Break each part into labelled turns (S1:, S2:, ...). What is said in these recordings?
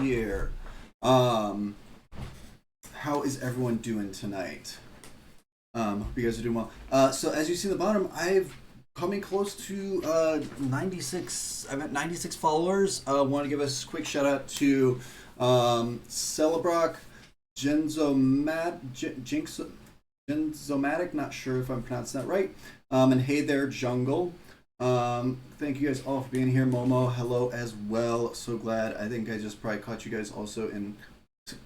S1: here. How is everyone doing tonight? Hope you guys are doing well. So as you see in the bottom, I've coming close to 96. I'm at 96 followers. Want to give a quick shout out to Celebrock, Jinxomatic, not sure if I'm pronouncing that right. And Hey There Jungle. Thank you guys all for being here. Momo, hello as well. So glad. I think I just probably caught you guys also in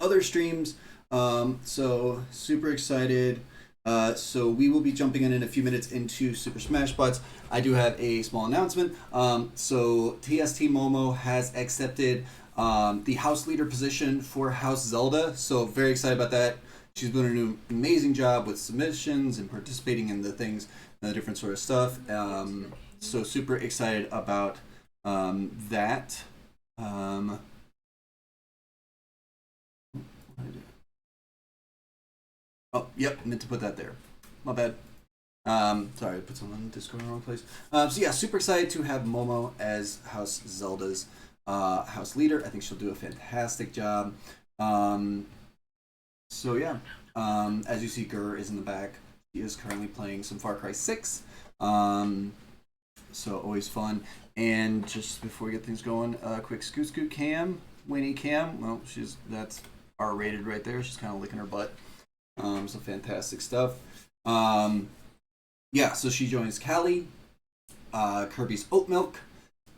S1: other streams. So super excited. So we will be jumping in a few minutes into Super Smash Bros. I do have a small announcement. So TST Momo has accepted the house leader position for House Zelda. So very excited about that. She's doing an amazing job with submissions and participating in the things, the different sort of stuff. So super excited about that. Oh, yep, meant to put that there. My bad. Sorry, I put something on Discord in the wrong place. So yeah, super excited to have Momo as House Zelda's house leader. I think she'll do a fantastic job. So yeah, as you see, Gur is in the back. He is currently playing some Far Cry 6. So always fun. And just before we get things going, quick Scoot Cam, Winnie Cam. Well, that's R-rated right there. She's kind of licking her butt. So fantastic stuff. Yeah, so she joins Callie, Kirby's Oat Milk,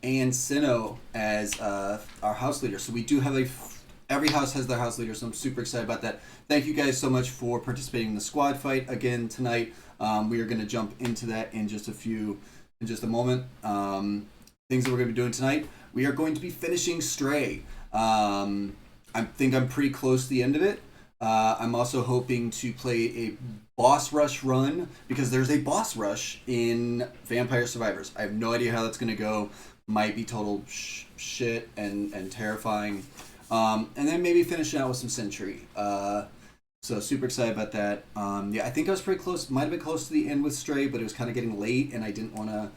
S1: and Sinnoh as our house leader. So we do have every house has their house leader, so I'm super excited about that. Thank you guys so much for participating in the squad fight again tonight. We are going to jump into that in just a moment. Things that we're going to be doing tonight. We are going to be finishing Stray. I think I'm pretty close to the end of it. I'm also hoping to play a boss rush run because there's a boss rush in Vampire Survivors. I have no idea how that's going to go. Might be total shit and terrifying. And then maybe finishing out with some Sentry. So super excited about that. Yeah, I think I was pretty close. Might have been close to the end with Stray, but it was kind of getting late, and I didn't want to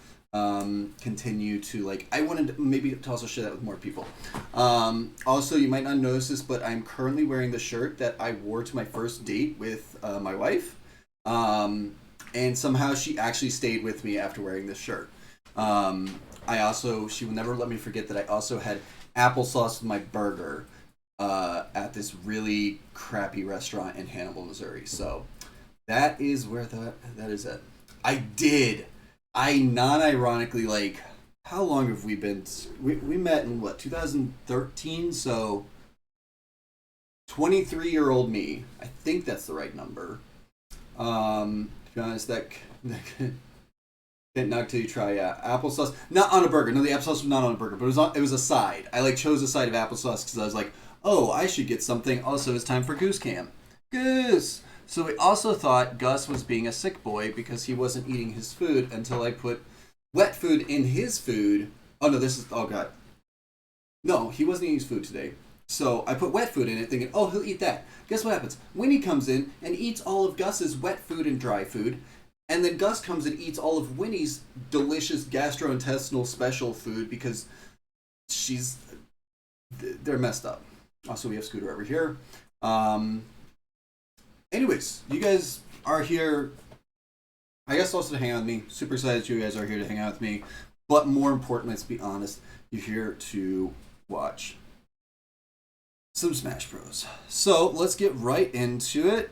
S1: continue to I wanted maybe to also share that with more people. Also, you might not notice this, but I'm currently wearing the shirt that I wore to my first date with my wife. And somehow she actually stayed with me after wearing this shirt. She will never let me forget that I also had applesauce with my burger at this really crappy restaurant in Hannibal, Missouri. So that is where that is at. I non-ironically, how long have we been? We met in, 2013? So 23-year-old me. I think that's the right number. To be honest, that can't knock till you try. Yeah, applesauce. Not on a burger. No, the applesauce was not on a burger, but it was a side. I, chose a side of applesauce because I was like, oh, I should get something. Also, it's time for Goose Cam. Goose! So we also thought Gus was being a sick boy because he wasn't eating his food until I put wet food in his food. Oh no, oh god. No, he wasn't eating his food today. So I put wet food in it thinking, oh, he'll eat that. Guess what happens? Winnie comes in and eats all of Gus's wet food and dry food. And then Gus comes and eats all of Winnie's delicious gastrointestinal special food because they're messed up. Also, we have Scooter over here. Anyways, you guys are here, I guess, also to hang out with me. Super excited you guys are here to hang out with me. But more important, let's be honest, you're here to watch some Smash Bros. So let's get right into it.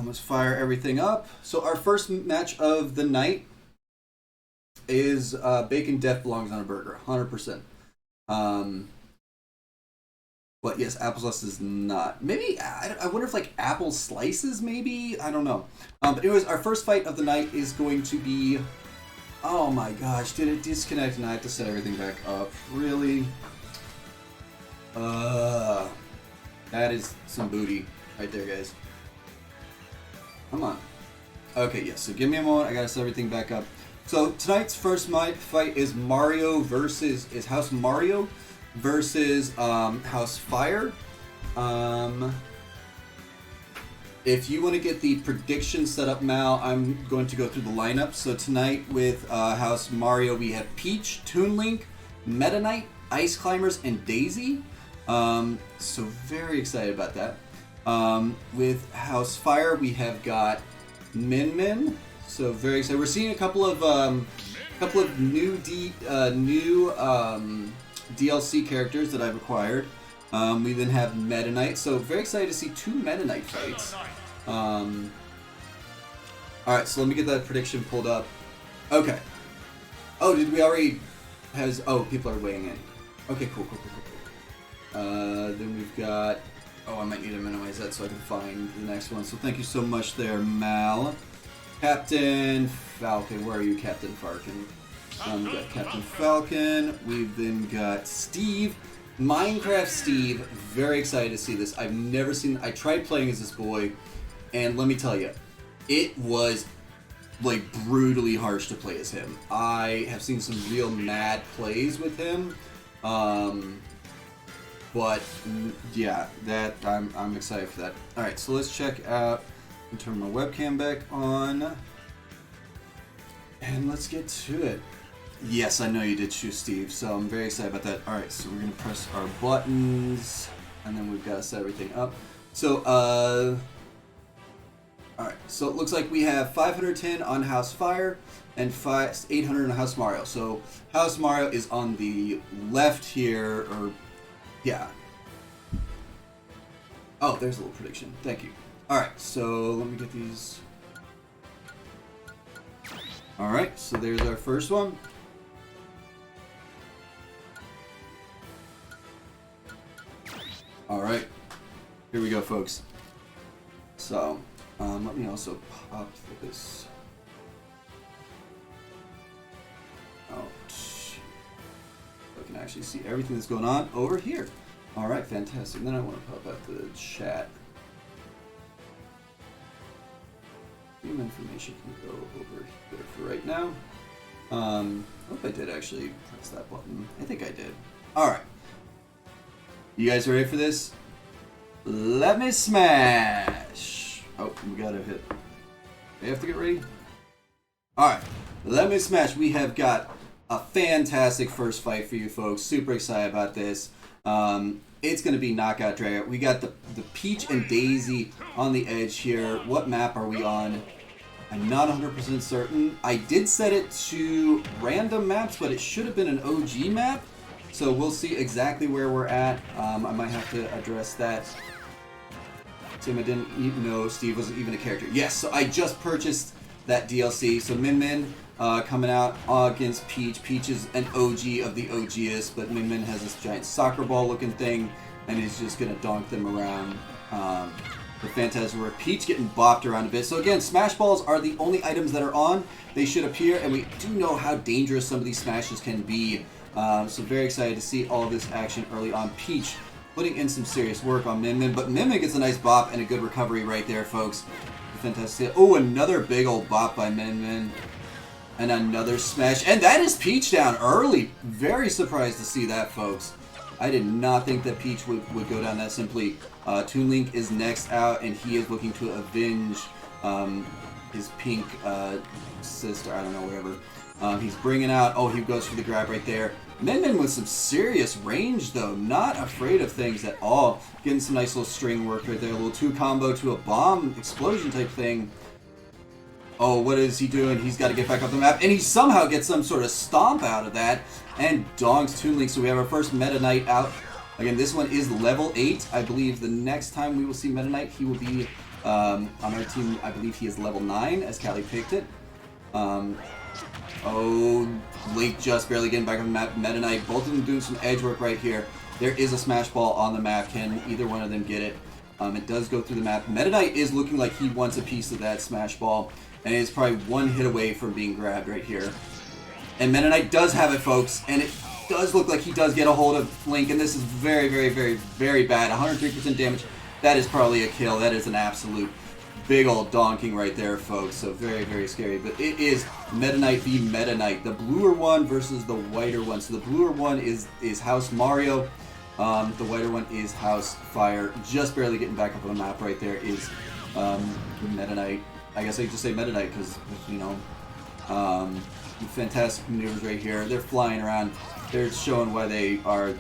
S1: Let's fire everything up. So our first match of the night is Bacon Death Belongs on a Burger, 100%. But yes, applesauce is not. Maybe, I wonder if apple slices, maybe? I don't know. But anyways, our first fight of the night is going to be... Oh my gosh, did it disconnect and I have to set everything back up? Really? That is some booty right there, guys. Come on. Okay, yes, so give me a moment. I gotta set everything back up. So tonight's first fight is House Mario versus House Fire. If you want to get the prediction set up now, I'm going to go through the lineup. So tonight with House Mario, we have Peach, Toon Link, Meta Knight, Ice Climbers, and Daisy. So very excited about that. With House Fire, we have got Min Min. So very excited. We're seeing a couple of new DLC characters that I've acquired. We then have Meta Knight. So very excited to see 2 Meta Knight fights. Alright, so let me get that prediction pulled up. Okay. Oh, did we already... Oh, people are weighing in. Okay, cool. Then we've got... Oh, I might need to minimize that so I can find the next one. So thank you so much there, Mal. Captain Falcon. Where are you, Captain Falcon? We got Captain Falcon. We've then got Steve. Minecraft Steve. Very excited to see this. I've never seen... I tried playing as this boy, and let me tell you, it was like brutally harsh to play as him. I have seen some real mad plays with him, but yeah, that I'm excited for that. All right, so let's check out. Turn my webcam back on, and let's get to it. Yes, I know you did choose Steve, so I'm very excited about that. All right, so we're gonna press our buttons, and then we've got to set everything up. So alright, so it looks like we have 510 on House Fire and 800 on House Mario. So House Mario is on the left here, or yeah. Oh, there's a little prediction. Thank you. Alright, so let me get these. Alright, so there's our first one. Alright, here we go, folks. So, let me also pop this out. So I can actually see everything that's going on over here. Alright, fantastic. Then I want to pop out the chat. Game information can go over here for right now. I hope I did actually press that button. I think I did. Alright. You guys ready for this? Let me smash! Oh, we gotta hit. We have to get ready? Alright, let me smash. We have got a fantastic first fight for you folks. Super excited about this. It's gonna be Knockout Dragout. We got the Peach and Daisy on the edge here. What map are we on? I'm not 100% certain. I did set it to random maps, but it should have been an OG map. So we'll see exactly where we're at. I might have to address that. Tim, I didn't even know Steve wasn't even a character. Yes, so I just purchased that DLC. So Min Min coming out against Peach. Peach is an OG of the OGest, but Min Min has this giant soccer ball looking thing, and he's just going to donk them around. The Phantasm War. Peach getting bopped around a bit. So again, Smash Balls are the only items that are on. They should appear, and we do know how dangerous some of these smashes can be. So very excited to see all this action early on. Peach putting in some serious work on Min Min, but Min Min gets a nice bop and a good recovery right there, folks. Fantastic. Oh, another big old bop by Min Min. And another smash. And that is Peach down early. Very surprised to see that, folks. I did not think that Peach would go down that simply. Toon Link is next out, and he is looking to avenge his pink sister. I don't know, whatever. He's bringing out... Oh, he goes for the grab right there. Min Min with some serious range, though. Not afraid of things at all. Getting some nice little string work right there. A little 2 combo to a bomb explosion type thing. Oh, what is he doing? He's got to get back up the map. And he somehow gets some sort of stomp out of that. And donks Toon Link. So we have our first Meta Knight out. Again, this one is level 8. I believe the next time we will see Meta Knight, he will be on our team. I believe he is level 9, as Callie picked it. Oh, Link just barely getting back on the map. Meta Knight, both of them doing some edge work right here. There is a Smash Ball on the map. Can either one of them get it? It does go through the map. Meta Knight is looking like he wants a piece of that Smash Ball, and it's probably one hit away from being grabbed right here. And Meta Knight does have it, folks, and it does look like he does get a hold of Link, and this is very, very, very, very bad. 103% damage. That is probably a kill. That is an absolute big old donking right there, folks. So very, very scary. But it is Meta Knight v Meta Knight. The bluer one versus the whiter one. So the bluer one is House Mario. The whiter one is House Fire. Just barely getting back up on the map right there is Meta Knight. I guess I could just say Meta Knight because, you know, fantastic maneuvers right here. They're flying around. They're showing why they are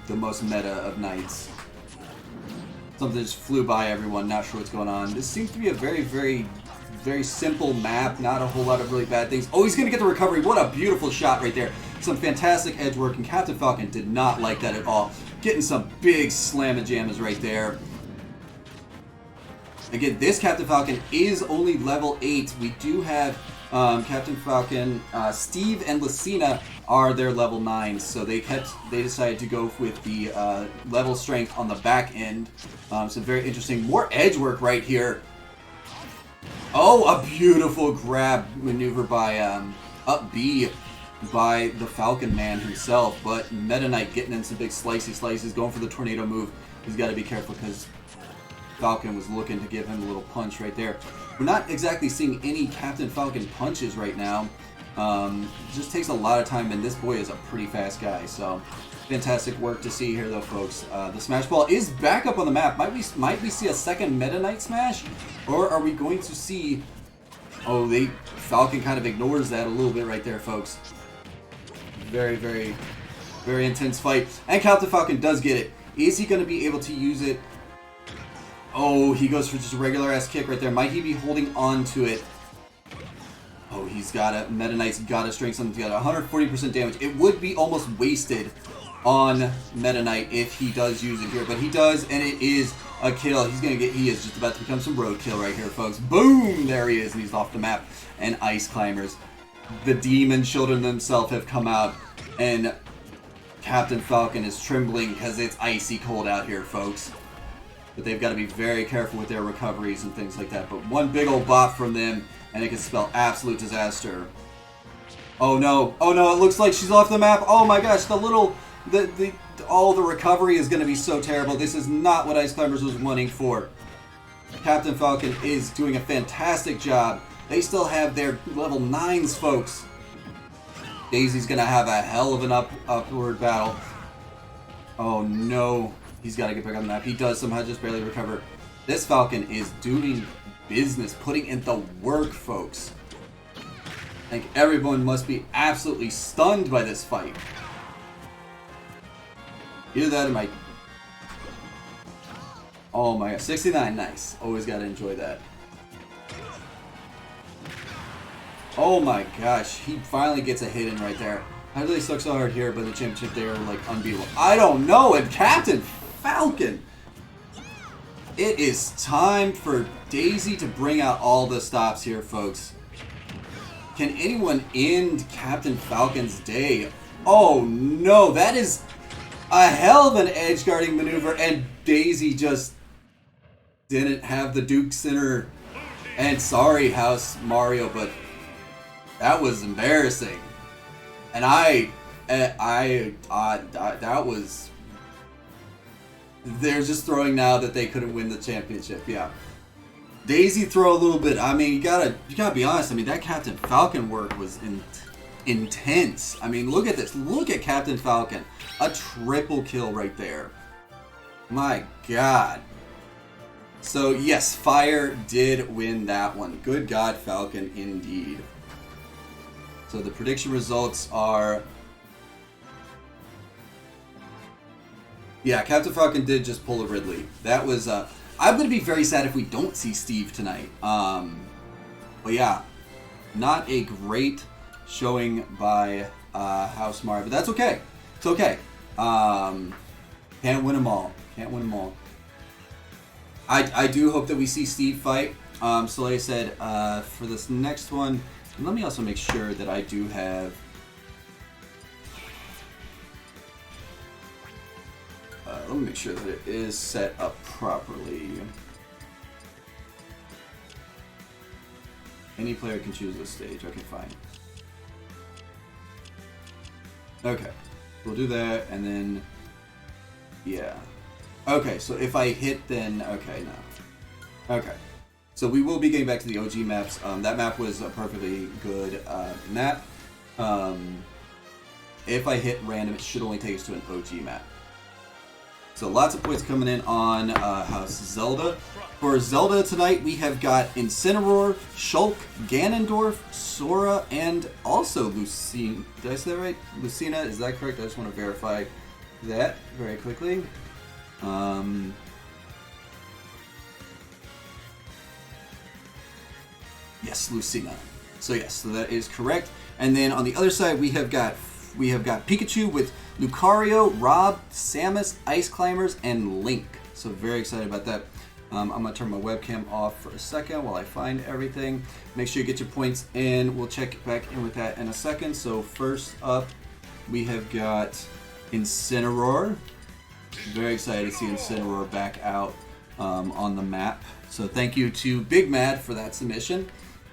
S1: the most meta of nights. Something just flew by everyone, not sure what's going on. This seems to be a very, very, very simple map, not a whole lot of really bad things. Oh, he's going to get the recovery. What a beautiful shot right there. Some fantastic edge work, and Captain Falcon did not like that at all. Getting some big slam-and-jammas right there. Again, this Captain Falcon is only level 8. We do have Captain Falcon, Steve and Lucina are their level 9s, so they decided to go with the level strength on the back end. So very interesting. More edge work right here. Oh, a beautiful grab maneuver by up B by the Falcon Man himself, but Meta Knight getting in some big slicey slices, going for the tornado move. He's got to be careful because Falcon was looking to give him a little punch right there. We're not exactly seeing any Captain Falcon punches right now. Just takes a lot of time, and this boy is a pretty fast guy, so fantastic work to see here though, folks. The Smash Ball is back up on the map. Might we see a second Meta Knight smash, or are we going to see... Oh, Falcon kind of ignores that a little bit right there, folks. Very, very, very intense fight, and Captain Falcon does get it. Is he going to be able to use it? Oh, he goes for just a regular ass kick right there. Might he be holding on to it? Oh, he's got it. Meta Knight's got to string something together. 140% damage. It would be almost wasted on Meta Knight if he does use it here, but he does, and it is a kill. He is just about to become some roadkill right here, folks. Boom! There he is, and he's off the map. And Ice Climbers, the demon children themselves, have come out, and Captain Falcon is trembling because it's icy cold out here, folks. But they've got to be very careful with their recoveries and things like that. But one big old bop from them, and it can spell absolute disaster. Oh no! Oh no! It looks like she's off the map. Oh my gosh! The recovery is going to be so terrible. This is not what Ice Climbers was wanting for. Captain Falcon is doing a fantastic job. They still have their level 9s, folks. Daisy's going to have a hell of an upward battle. Oh no. He's got to get back on the map. He does somehow just barely recover. This Falcon is doing business, putting in the work, folks. I think everyone must be absolutely stunned by this fight. Either that or my... Oh my god, 69, nice. Always got to enjoy that. Oh my gosh, he finally gets a hit in right there. How do they suck so hard here, but the championship they are like unbeatable? I don't know, and Captain Falcon! It is time for Daisy to bring out all the stops here, folks. Can anyone end Captain Falcon's day? Oh no, that is a hell of an edge guarding maneuver, and Daisy just didn't have the Dukes in her. And sorry, House Mario, but that was embarrassing. And that was... They're just throwing now that they couldn't win the championship. Yeah, Daisy throw a little bit. I mean, you gotta be honest. I mean, that Captain Falcon work was intense. I mean, look at this. Look at Captain Falcon. A triple kill right there. My God. So yes, Fire did win that one. Good God, Falcon indeed. So the prediction results are... Yeah, Captain Falcon did just pull a Ridley. That was... I'm going to be very sad if we don't see Steve tonight. But yeah, not a great showing by House Mario, but that's okay. It's okay. Can't win them all. Can't win them all. I do hope that we see Steve fight. So like I said, for this next one, let me also make sure that I do have... let me make sure that it is set up properly. Any player can choose this stage. Okay, fine. Okay, we'll do that, and then... Yeah. Okay, so if I hit, then... Okay, no. Okay. So we will be getting back to the OG maps. That map was a perfectly good map. If I hit random, it should only take us to an OG map. So lots of points coming in on House Zelda. For Zelda tonight, we have got Incineroar, Shulk, Ganondorf, Sora, and also Lucina. Did I say that right? Lucina, is that correct? I just want to verify. that very quickly. Yes, Lucina. So yes, so that is correct. And then on the other side, we have got Pikachu with Lucario, Rob, Samus, Ice Climbers, and Link. So very excited about that. I'm gonna turn my webcam off for a second while I find everything. Make sure you get your points in. We'll check back in with that in a second. So first up, we have got Incineroar. Very excited to see Incineroar back out on the map. So thank you to Big Mad for that submission.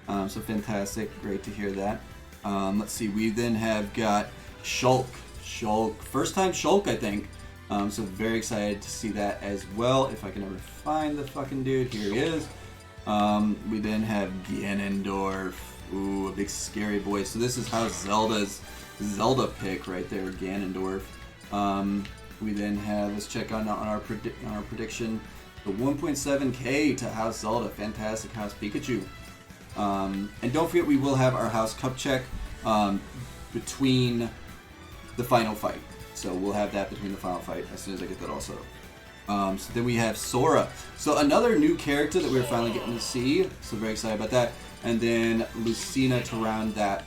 S1: So fantastic, great to hear that. Let's see, we then have got Shulk. First time Shulk, I think. So very excited to see that as well. If I can ever find the fucking dude, here he is. We then have Ganondorf. Ooh, a big scary boy. So this is House Zelda's Zelda pick right there, Ganondorf. We then have, let's check on our prediction, the 1.7k to House Zelda. Fantastic House Pikachu. And don't forget, we will have our House Cup check between the final fight. So we'll have that between the final fight as soon as I get that all set up. So then we have Sora. So another new character that we're finally getting to see. So very excited about that. And then Lucina to round that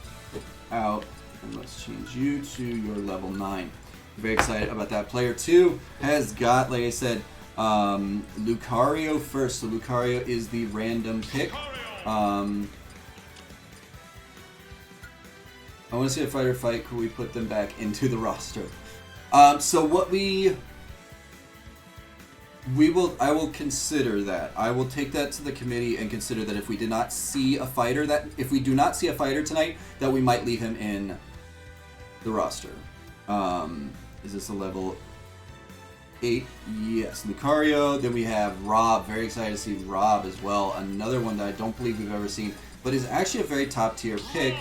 S1: out. And let's change you to your level 9. Very excited about that. Player 2 has got, like I said, Lucario first. So Lucario is the random pick. I want to see a fighter fight. Could we put them back into the roster? So what I will consider that. I will take that to the committee and consider that if we did not see a fighter if we do not see a fighter tonight, that we might leave him in the roster. Is this a level 8? Yes, Lucario. Then we have Rob. Very excited to see Rob as well. Another one that I don't believe we've ever seen, but is actually a very top tier pick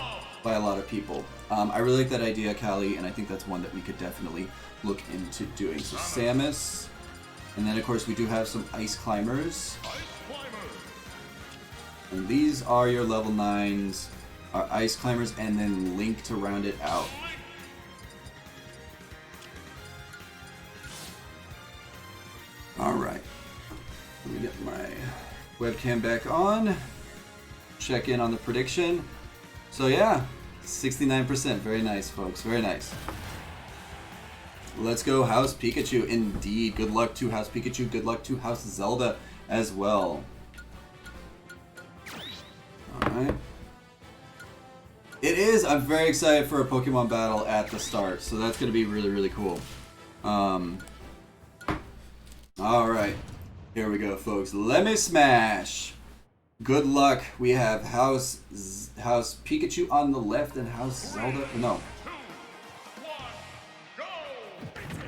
S1: by a lot of people. I really like that idea, Callie, and I think that's one that we could definitely look into doing. So Samus, and then of course we do have some Ice Climbers. And these are your level 9s, our Ice Climbers, and then Link to round it out. Alright, let me get my webcam back on, check in on the prediction. So yeah, 69%, very nice folks, very nice. Let's go House Pikachu, indeed. Good luck to House Pikachu, good luck to House Zelda as well. Alright. It is, I'm very excited for a Pokemon battle at the start, so that's going to be really, really cool. Alright, here we go folks, let me smash! Good luck, we have House Pikachu on the left and House Zelda, no.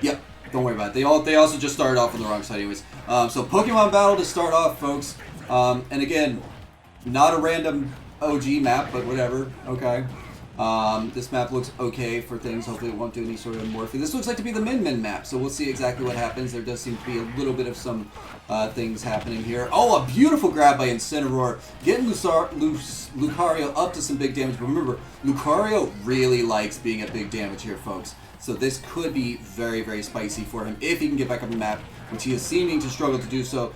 S1: Yep, don't worry about it, they also just started off on the wrong side anyways. So Pokemon battle to start off folks, and again, not a random OG map, but whatever, okay. This map looks okay for things. Hopefully it won't do any sort of morphing. This looks like to be the Min map, so we'll see exactly what happens. There does seem to be a little bit of some things happening here. Oh, a beautiful grab by Incineroar. Getting Lucario up to some big damage. But remember, Lucario really likes being at big damage here, folks. So this could be very, very spicy for him if he can get back up the map, which he is seeming to struggle to do so.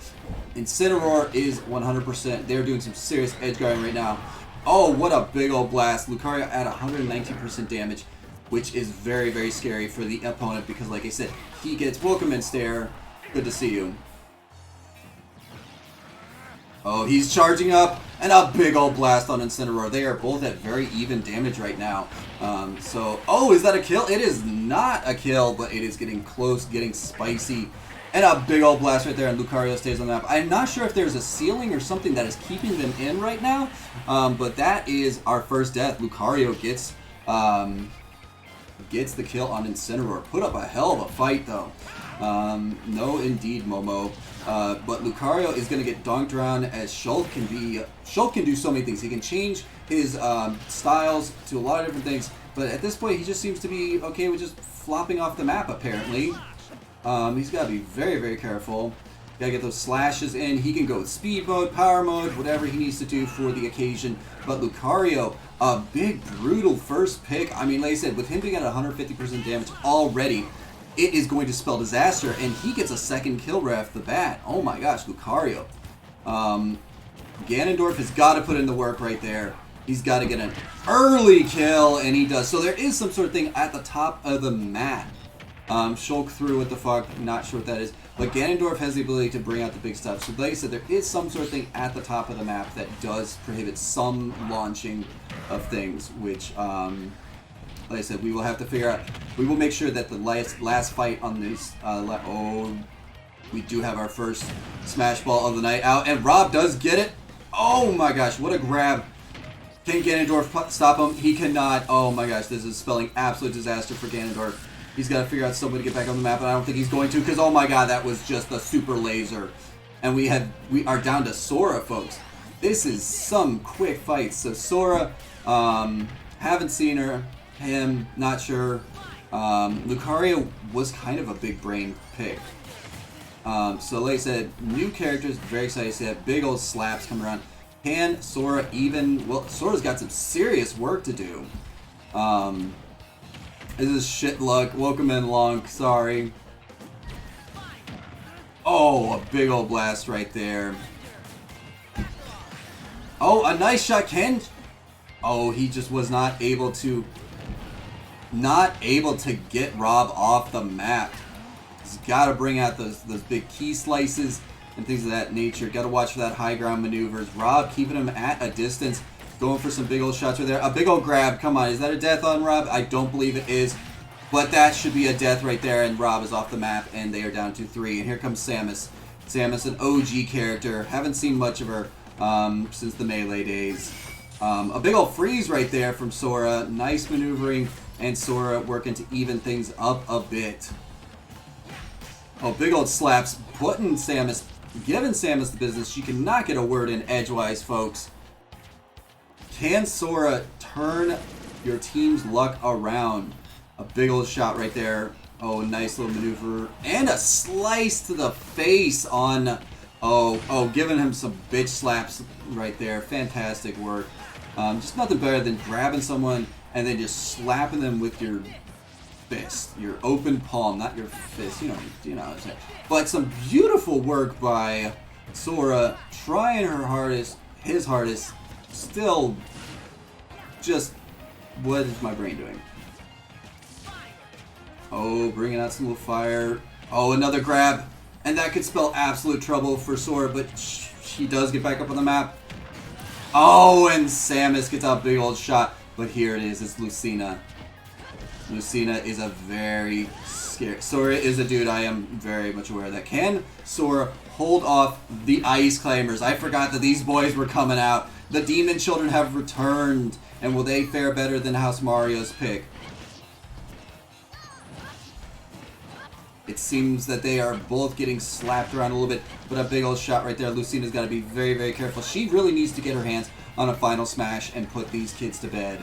S1: Incineroar is 100%. They're doing some serious edge guarding right now. Oh, what a big old blast. Lucario at 119% damage, which is very, very scary for the opponent because, like I said, he gets Welcome Stare. Good to see you. Oh, he's charging up, and a big old blast on Incineroar. They are both at very even damage right now. Oh, is that a kill? It is not a kill, but it is getting close, getting spicy. And a big old blast right there, and Lucario stays on the map. I'm not sure if there's a ceiling or something that is keeping them in right now, but that is our first death. Lucario gets the kill on Incineroar. Put up a hell of a fight, though. No, indeed, Momo. But Lucario is going to get donked around as Shulk can be. Shulk can do so many things. He can change his styles to a lot of different things, but at this point, he just seems to be okay with just flopping off the map, apparently. He's got to be very, very careful. Got to get those slashes in. He can go with speed mode, power mode, whatever he needs to do for the occasion. But Lucario, a big, brutal first pick. I mean, like I said, with him being at 150% damage already, it is going to spell disaster, and he gets a second kill right off the bat. Oh my gosh, Lucario. Ganondorf has got to put in the work right there. He's got to get an early kill, and he does. So there is some sort of thing at the top of the map. Shulk through, what the fuck, not sure what that is. But Ganondorf has the ability to bring out the big stuff. So like I said, there is some sort of thing at the top of the map that does prohibit some launching of things, which, like I said, we will have to figure out. We will make sure that the last fight on this, we do have our first Smash Ball of the night out, and Rob does get it. Oh my gosh, what a grab. Can Ganondorf stop him? He cannot. Oh my gosh, this is spelling absolute disaster for Ganondorf. He's got to figure out some way to get back on the map, and I don't think he's going to, because oh my god, that was just a super laser. And we are down to Sora, folks. This is some quick fights. So Sora, haven't seen him, not sure. Lucario was kind of a big brain pick. So like I said, new characters, very excited to see that. Big old slaps coming around. Can Sora even... Well, Sora's got some serious work to do. This is shit luck. Welcome in, Long. Sorry. Oh, a big old blast right there. Oh, a nice shot. Ken... Oh, he just was not able to... get Rob off the map. He's got to bring out those big key slices and things of that nature. Got to watch for that high ground maneuvers. Rob keeping him at a distance. Going for some big old shots right there. A big old grab. Come on. Is that a death on Rob? I don't believe it is. But that should be a death right there. And Rob is off the map. And they are down to 3. And here comes Samus. Samus, an OG character. Haven't seen much of her since the Melee days. A big old freeze right there from Sora. Nice maneuvering. And Sora working to even things up a bit. Oh, big old slaps. Giving Samus the business. She cannot get a word in edgewise, folks. Can Sora turn your team's luck around? A big old shot right there. Oh, nice little maneuver. And a slice to the face on... Oh, giving him some bitch slaps right there. Fantastic work. Just nothing better than grabbing someone and then just slapping them with your fist. Your open palm, not your fist. You know what I'm saying. But some beautiful work by Sora. Trying her hardest, his hardest. Still, just, what is my brain doing? Oh, bringing out some little fire. Oh, another grab. And that could spell absolute trouble for Sora, but she does get back up on the map. Oh, and Samus gets a big old shot. But here it is, it's Lucina. Lucina is a very scary... Sora is a dude I am very much aware of that. Can Sora hold off the Ice Climbers? I forgot that these boys were coming out. The Demon Children have returned. And will they fare better than House Mario's pick? It seems that they are both getting slapped around a little bit. But a big old shot right there. Lucina's got to be very, very careful. She really needs to get her hands on a final smash and put these kids to bed.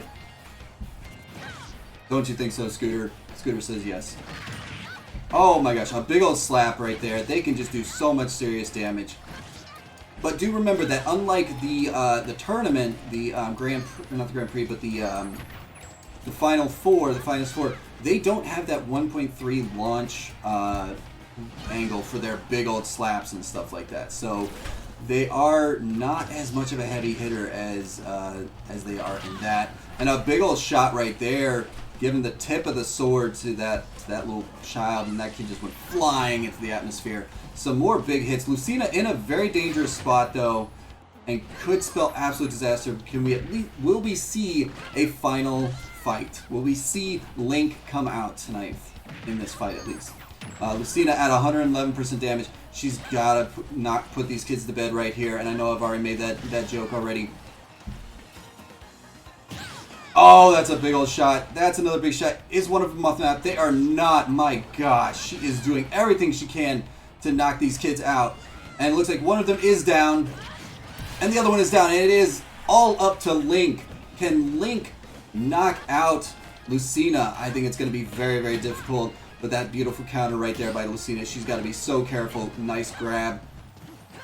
S1: Don't you think so, Scooter? Scooter says yes. Oh my gosh, a big old slap right there. They can just do so much serious damage. But do remember that unlike the tournament, the not the Grand Prix, but the finals four, they don't have that 1.3 launch angle for their big old slaps and stuff like that. So they are not as much of a heavy hitter as they are in that. And a big old shot right there, giving the tip of the sword to that little child, and that kid just went flying into the atmosphere. Some more big hits. Lucina in a very dangerous spot though, and could spell absolute disaster. Will we see a final fight? Will we see Link come out tonight in this fight at least? Lucina at 111% damage. She's gotta not put these kids to bed right here, and I know I've already made that joke already. Oh, that's a big old shot. That's another big shot. Is one of them off the map? They are not. My gosh. She is doing everything she can to knock these kids out. And it looks like one of them is down. And the other one is down. And it is all up to Link. Can Link knock out Lucina? I think it's going to be very, very difficult. But that beautiful counter right there by Lucina. She's got to be so careful. Nice grab.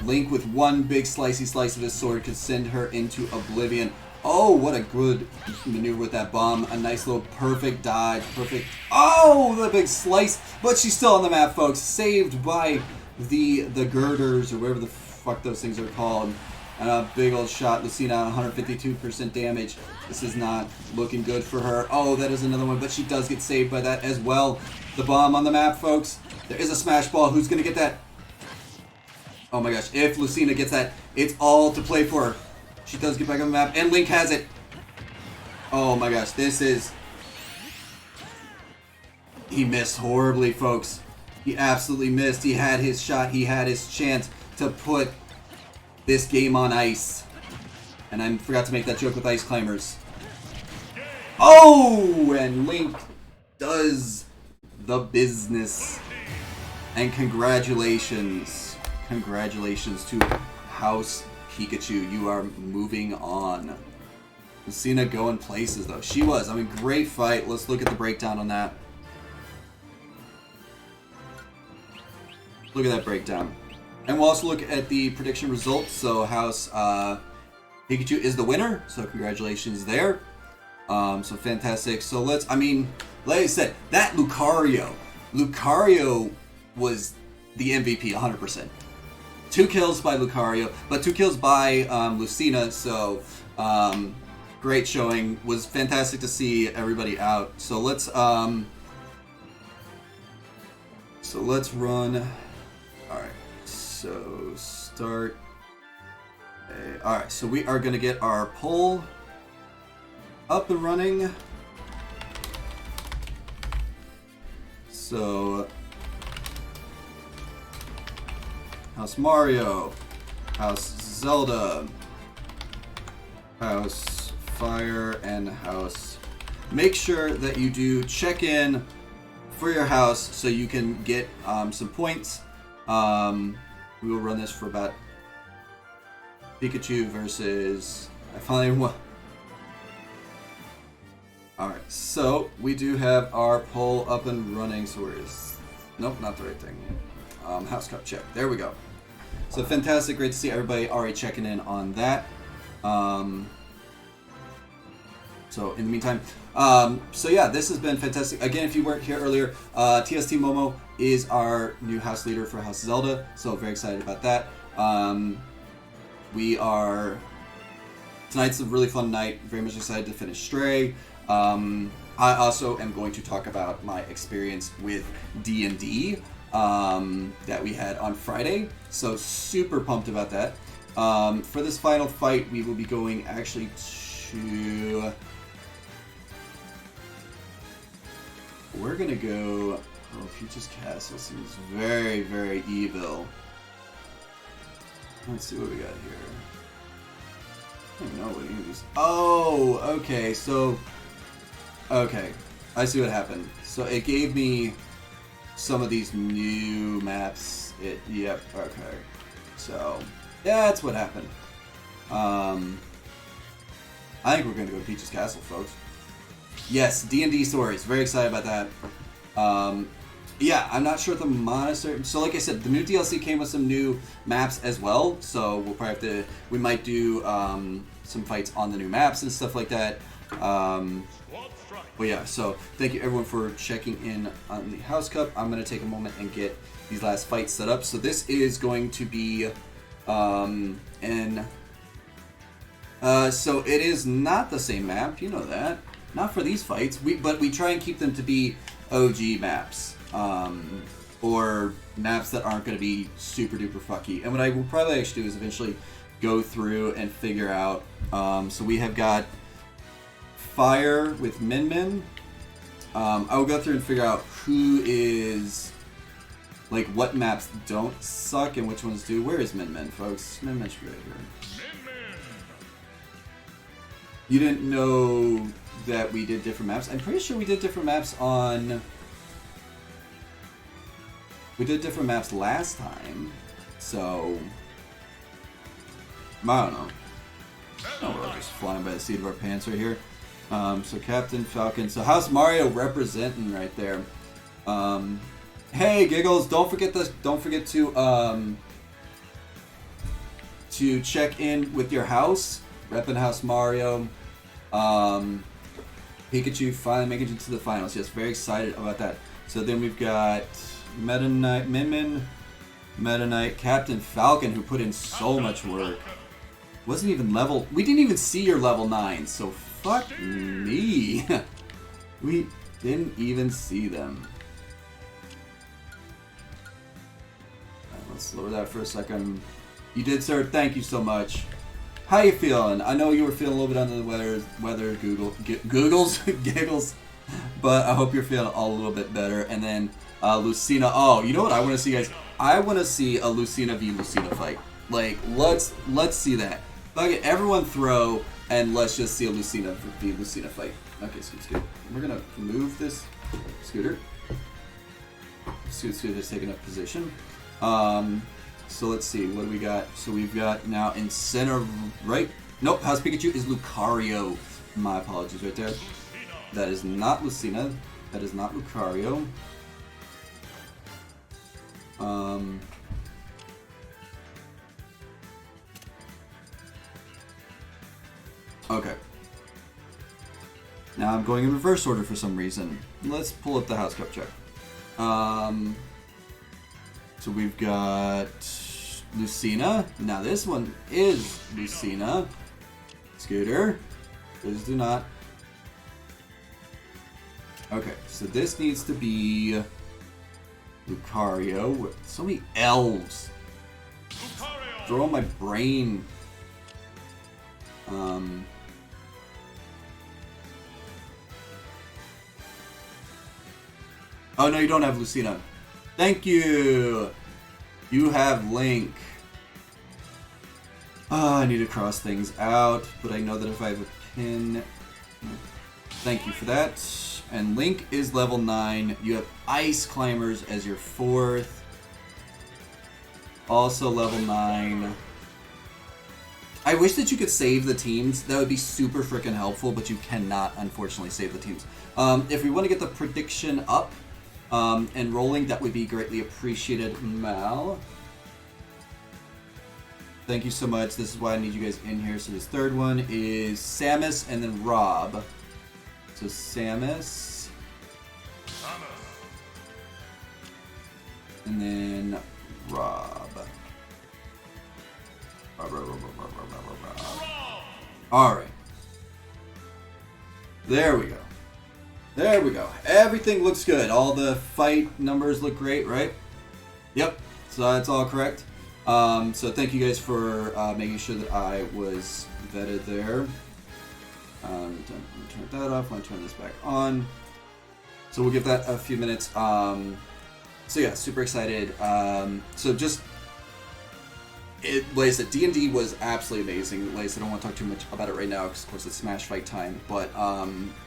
S1: Link with one big slicey slice of his sword could send her into oblivion. Oh, what a good maneuver with that bomb. A nice little perfect dodge. Perfect. Oh, the big slice. But she's still on the map, folks. Saved by the girders or whatever the fuck those things are called. And a big old shot. Lucina on 152% damage. This is not looking good for her. Oh, that is another one. But she does get saved by that as well. The bomb on the map, folks. There is a smash ball. Who's going to get that? Oh my gosh. If Lucina gets that, it's all to play for. She does get back on the map, and Link has it. Oh my gosh, this is... He missed horribly, folks. He absolutely missed. He had his shot. He had his chance to put this game on ice. And I forgot to make that joke with Ice Climbers. Oh! And Link does the business. And congratulations. Congratulations to House Pikachu, you are moving on. Lucina going places though. She was. I mean, great fight. Let's look at the breakdown on that. Look at that breakdown. And we'll also look at the prediction results. So House Pikachu is the winner. So congratulations there. So fantastic. So let's, I mean, like I said, that Lucario was the MVP 100%. 2 kills by Lucario, but 2 kills by Lucina, so great showing. Was fantastic to see everybody out. So let's run. Alright, so start. Alright, so we are gonna get our poll up and running. So House Mario, House Zelda, House Fire, and House. Make sure that you do check in for your house so you can get some points. We will run this for about Pikachu versus... I finally won. Alright, so we do have our poll up and running. So where is... Nope, not the right thing. House Cup check. There we go. So fantastic, great to see everybody already checking in on that. So in the meantime, so yeah, this has been fantastic. Again, if you weren't here earlier, TST Momo is our new house leader for House Zelda. So very excited about that. Tonight's a really fun night. Very much excited to finish Stray. I also am going to talk about my experience with D&D. That we had on Friday, so super pumped about that. For this final fight, we will be going actually to... We're gonna go... Oh, Peach's Castle seems very, very evil. Let's see what we got here. I don't know what any of these... Oh, okay, so... Okay, I see what happened. So it gave me some of these new maps. Yep, okay. So, yeah, that's what happened. I think we're gonna go to Peach's Castle, folks. Yes, D&D stories. Very excited about that. Yeah, I'm not sure if the monastery... So like I said, the new DLC came with some new maps as well. So we'll probably have to... We might do some fights on the new maps and stuff like that. But yeah, so thank you everyone for checking in on the House Cup. I'm going to take a moment and get these last fights set up. So this is going to be... so it is not the same map, you know that. Not for these fights, but we try and keep them to be OG maps. Or maps that aren't going to be super duper fucky. And what I will probably actually do is eventually go through and figure out. So we have got Fire with Min Min. I will go through and figure out who is, like, what maps don't suck and which ones do. Where is Min Min, folks? Min Min should be right here. You didn't know that we did different maps? I'm pretty sure we did different maps on... We did different maps last time, so... I don't know. Oh, we're all just flying by the seat of our pants right here. So Captain Falcon. So House Mario representing right there. Hey, Giggles! Don't forget to check in with your house. Reppin' House Mario. Pikachu finally making it to the finals. Yes, very excited about that. So then we've got Meta Knight, Min, Meta Knight, Captain Falcon, who put in so much work. Wasn't even level. We didn't even see your level 9, so fuck me. We didn't even see them. Alright, let's lower that for a second. You did, sir. Thank you so much. How you feeling? I know you were feeling a little bit under the weather, giggles, but I hope you're feeling a little bit better. And then Lucina. Oh, you know what I want to see, guys? I want to see a Lucina v Lucina fight. Like, let's see that. Okay, everyone throw, and let's just see a Lucina v Lucina fight. Okay, Scoot. We're gonna move this Scooter. Scooter's taking up position. So let's see, what do we got? So we've got now in center right. Nope, House Pikachu is Lucario. My apologies right there. That is not Lucina. That is not Lucario. Okay. Now I'm going in reverse order for some reason. Let's pull up the House Cup check. So we've got Lucina. Now this one is Lucina. Scooter. Please do not. Okay, so this needs to be Lucario with so many L's. Throw my brain. Oh no, you don't have Lucina. Thank you. You have Link. I need to cross things out, but I know that if I have a pin. Thank you for that. And Link is level 9. You have Ice Climbers as your 4th. Also level 9. I wish that you could save the teams. That would be super freaking helpful, but you cannot, unfortunately, save the teams. If we want to get the prediction up and rolling, that would be greatly appreciated. Mal. Thank you so much. This is why I need you guys in here. So this third one is Samus and then Rob. So Samus. And then Rob. Alright. There we go. There we go. Everything looks good. All the fight numbers look great, right? Yep. So that's all correct. So thank you guys for making sure that I was vetted there. I'm going to turn that off. I'm going to turn this back on. So we'll give that a few minutes. So yeah, super excited. So just, like I said, D&D was absolutely amazing. Like I said, I don't want to talk too much about it right now because of course it's Smash Fight time. But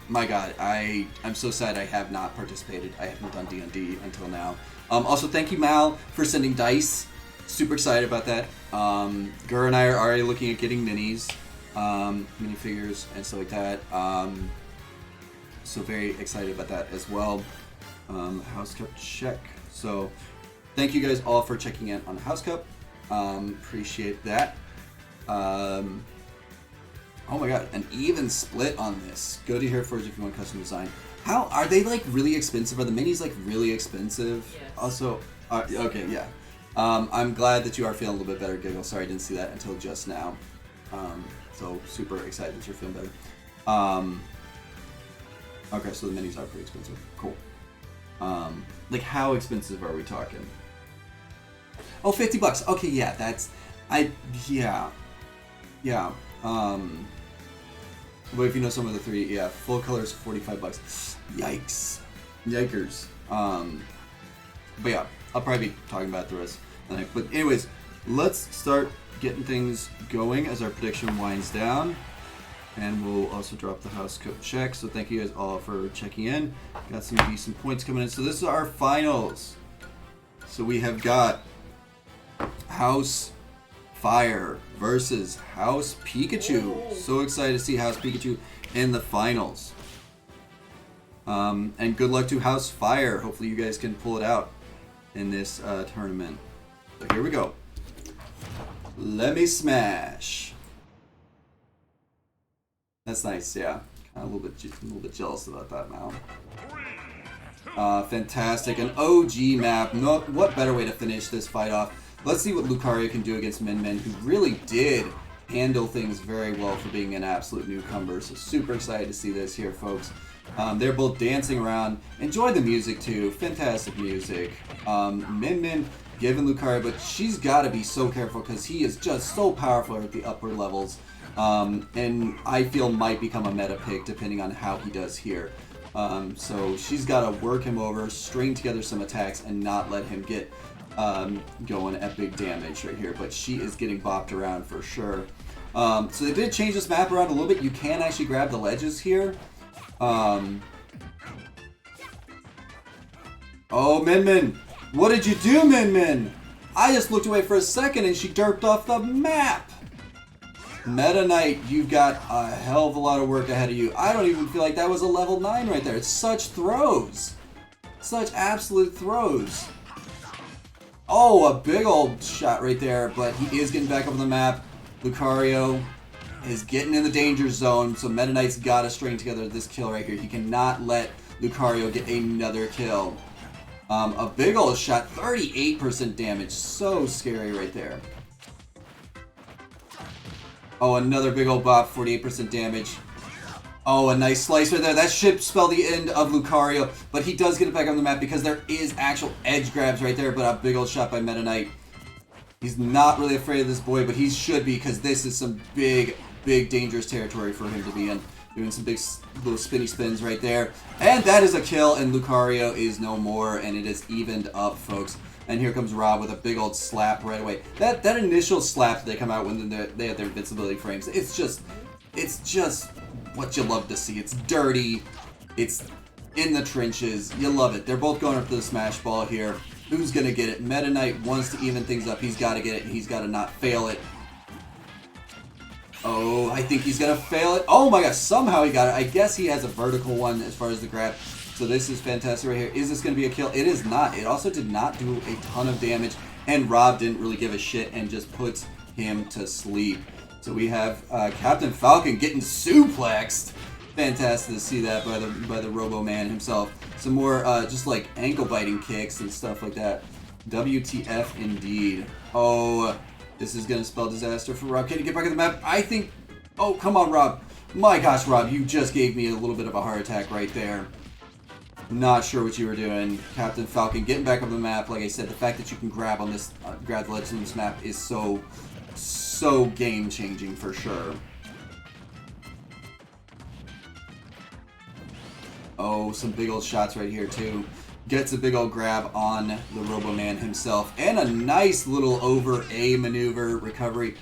S1: my God, I'm so sad I have not participated. I haven't done D&D until now. Also, thank you, Mal, for sending dice. Super excited about that. Gur and I are already looking at getting minis, minifigures and stuff like that. So very excited about that as well. House Cup check. So thank you guys all for checking in on the House Cup. Appreciate that. Oh my God, an even split on this. Go to Hero Forge if you want custom design. How are they like really expensive? Are the minis like really expensive?
S2: Yes.
S1: Also, okay, yeah. I'm glad that you are feeling a little bit better, Giggle. Sorry I didn't see that until just now. So super excited that you're feeling better. Okay, so the minis are pretty expensive. Cool. Like how expensive are we talking? Oh, $50. Okay, yeah, that's... Yeah. But if you know some of the three, yeah, full color is $45. Yikes. Yikers. But yeah, I'll probably be talking about the rest of the night. But anyways, let's start getting things going as our prediction winds down. And we'll also drop the House Cup check. So thank you guys all for checking in. Got some decent points coming in. So this is our finals. So we have got House Fire versus House Pikachu. So excited to see House Pikachu in the finals. And good luck to House Fire. Hopefully you guys can pull it out in this tournament. So here we go. Let me smash. That's nice, yeah. A little bit jealous about that now. Fantastic. An OG map. No, what better way to finish this fight off? Let's see what Lucario can do against Min Min, who really did handle things very well for being an absolute newcomer. So super excited to see this here, folks. They're both dancing around. Enjoy the music too. Fantastic music. Min Min giving Lucario, but she's got to be so careful because he is just so powerful at the upper levels. And I feel might become a meta pick depending on how he does here. So she's got to work him over, string together some attacks, and not let him get going at big damage right here. But she is getting bopped around for sure. So they did change this map around a little bit. You can actually grab the ledges here. Oh, Min Min! What did you do, Min Min? I just looked away for a second and she derped off the map! Meta Knight, you've got a hell of a lot of work ahead of you. I don't even feel like that was a level 9 right there. It's such throws. Such absolute throws. Oh, a big old shot right there, but he is getting back up on the map. Lucario is getting in the danger zone, so Meta Knight's got to string together this kill right here. He cannot let Lucario get another kill. A big old shot, 38% damage. So scary right there. Oh, another big old bop, 48% damage. Oh, a nice slice right there. That should spell the end of Lucario, but he does get it back on the map because there is actual edge grabs right there, but a big old shot by Meta Knight. He's not really afraid of this boy, but he should be because this is some big, big dangerous territory for him to be in. Doing some big little spinny spins right there. And that is a kill, and Lucario is no more, and it is evened up, folks. And here comes Rob with a big old slap right away. That initial slap that they come out when they have their invincibility frames, it's just what you love to see. It's dirty. It's in the trenches. You love it. They're both going up to the smash ball here. Who's going to get it? Meta Knight wants to even things up. He's got to get it. He's got to not fail it. Oh, I think he's going to fail it. Oh my gosh, somehow he got it. I guess he has a vertical one as far as the grab. So this is fantastic right here. Is this going to be a kill? It is not. It also did not do a ton of damage. And Rob didn't really give a shit and just puts him to sleep. So we have Captain Falcon getting suplexed. Fantastic to see that by the Robo Man himself. Some more just like ankle biting kicks and stuff like that. WTF indeed. Oh, this is gonna spell disaster for Rob. Can you get back on the map? I think. Oh, come on, Rob. My gosh, Rob, you just gave me a little bit of a heart attack right there. Not sure what you were doing, Captain Falcon. Getting back on the map, like I said, the fact that you can grab on this, grab the ledge on this map is so game changing for sure. Oh, some big old shots right here too. Gets a big old grab on the Robo Man himself. And a nice little over A maneuver recovery.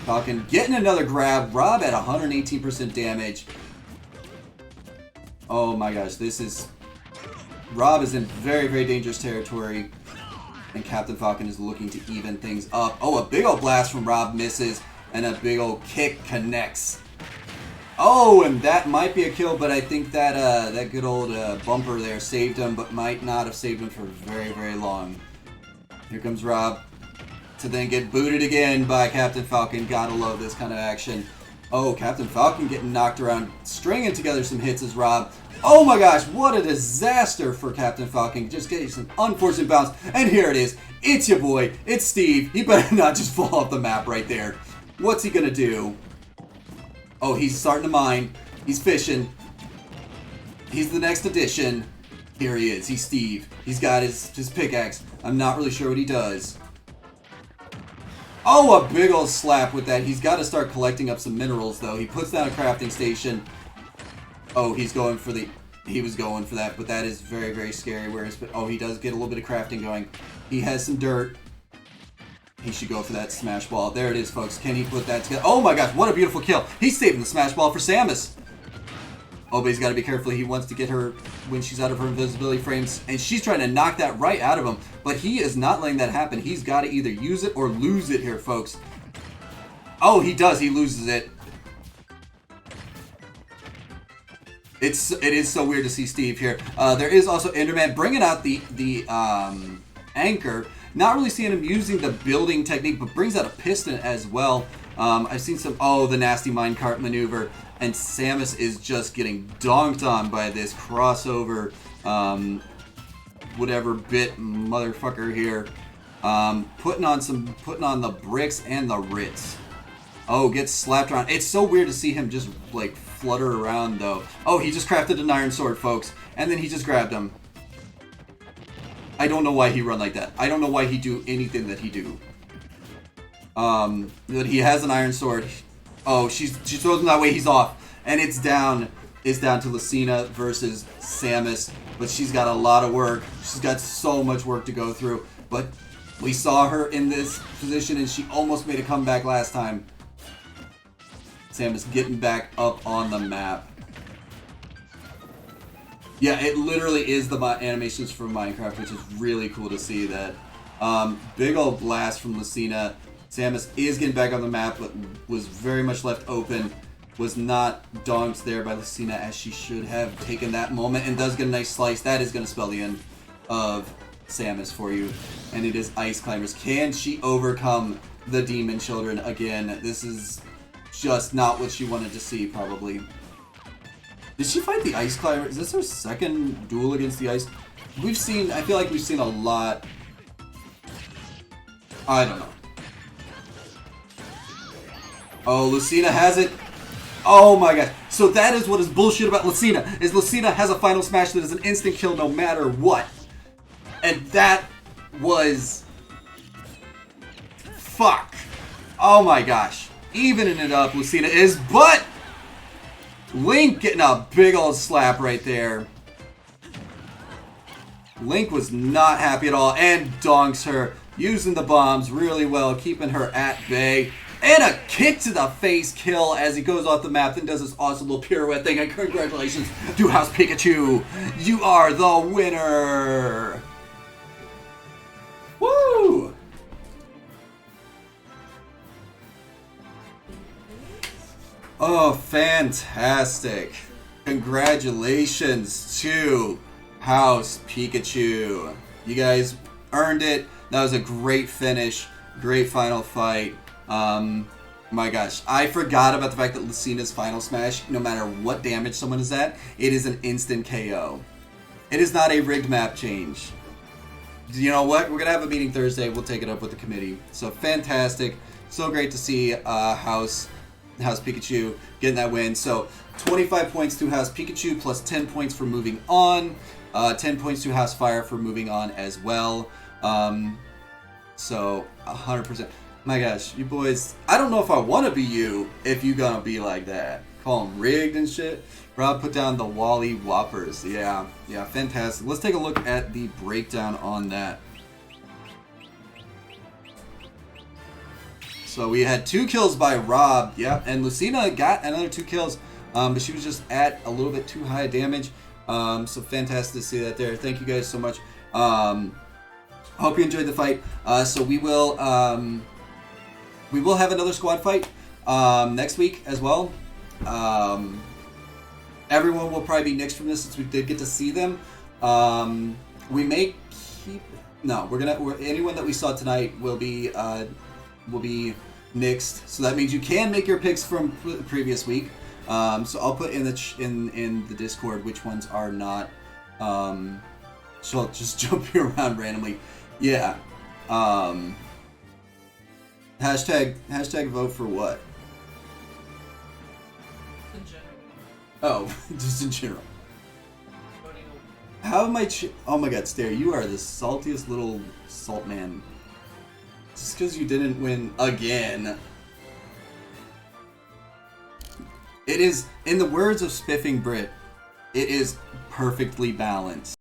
S1: Falcon getting another grab. Rob at 118% damage. Oh my gosh, this is... Rob is in very, very dangerous territory. And Captain Falcon is looking to even things up. Oh, a big old blast from Rob misses. And a big old kick connects. Oh, and that might be a kill, but I think that that good old bumper there saved him, but might not have saved him for very, very long. Here comes Rob to then get booted again by Captain Falcon. Gotta love this kind of action. Oh, Captain Falcon getting knocked around, stringing together some hits as Rob. Oh my gosh, what a disaster for Captain Falcon. Just getting some unfortunate bounce. And here it is. It's your boy. It's Steve. He better not just fall off the map right there. What's he gonna do? Oh, he's starting to mine. He's fishing. He's the next addition. Here he is. He's Steve. He's got his pickaxe. I'm not really sure what he does. Oh, a big old slap with that. He's got to start collecting up some minerals, though. He puts down a crafting station. Oh, he was going for that, but that is very, very scary. Whereas, oh, he does get a little bit of crafting going. He has some dirt. He should go for that smash ball. There it is, folks. Can he put that together? Oh my gosh, what a beautiful kill. He's saving the smash ball for Samus. Oh, but he's got to be careful. He wants to get her when she's out of her invisibility frames. And she's trying to knock that right out of him. But he is not letting that happen. He's got to either use it or lose it here, folks. Oh, he does. He loses it. It is so weird to see Steve here. There is also Enderman bringing out the anchor. Not really seeing him using the building technique, but brings out a piston as well. I've seen some, oh, the nasty minecart maneuver. and Samus is just getting donked on by this crossover, whatever bit motherfucker here. Putting on the bricks and the Ritz. Oh, gets slapped around. It's so weird to see him just like flutter around though. Oh, he just crafted an iron sword, folks, and then he just grabbed him. I don't know why he run like that. I don't know why he do anything that he do. That he has an iron sword. Oh, she throws him that way. He's off, and it's down. It's down to Lucina versus Samus, but she's got a lot of work. She's got so much work to go through, but we saw her in this position, and she almost made a comeback last time. Samus getting back up on the map. Yeah, it literally is the animations from Minecraft, which is really cool to see that. Big old blast from Lucina. Samus is getting back on the map, but was very much left open. Was not donked there by Lucina as she should have taken that moment, and does get a nice slice. That is going to spell the end of Samus for you. And it is Ice Climbers. Can she overcome the Demon Children again? This is just not what she wanted to see, probably. Did she fight the Ice Climber? Is this her second duel against the Ice? I feel like we've seen a lot. I don't know. Oh, Lucina has it. Oh my gosh. So that is what is bullshit about Lucina, is Lucina has a final smash that is an instant kill no matter what. And that was... Fuck. Oh my gosh. Evening it up, Lucina is, but... Link getting a big old slap right there. Link was not happy at all and donks her, using the bombs really well, keeping her at bay. And a kick to the face kill as he goes off the map and does this awesome little pirouette thing. And congratulations to House Pikachu. You are the winner. Woo! Oh, fantastic. Congratulations to House Pikachu. You guys earned it. That was a great finish. Great final fight. My gosh. I forgot about the fact that Lucina's final smash, no matter what damage someone is at, it is an instant KO. It is not a rigged map change. You know what? We're going to have a meeting Thursday. We'll take it up with the committee. So fantastic. So great to see House Pikachu getting that win. So 25 points to House Pikachu plus 10 points for moving on. 10 points to House Fire for moving on as well. So 100%. My gosh, you boys, I don't know if I want to be you if you gonna be like that. Call them rigged and shit. Rob put down the Wally Whoppers. Yeah, fantastic. Let's take a look at the breakdown on that. So we had 2 kills by Rob, and Lucina got another 2 kills, but she was just at a little bit too high damage. So fantastic to see that there. Thank you guys so much. Hope you enjoyed the fight. So we will have another squad fight next week as well. Everyone will probably be nixed from this since we did get to see them. We may keep. No, anyone that we saw tonight will be nixed. So that means you can make your picks from the previous week. So I'll put in the Discord which ones are not. So I'll just jump you around randomly. Yeah. Hashtag vote for what?
S2: In general.
S1: Oh, just in general. How am I? Oh my God, Stare! You are the saltiest little salt man. Just because you didn't win again. It is, in the words of Spiffing Brit, it is perfectly balanced.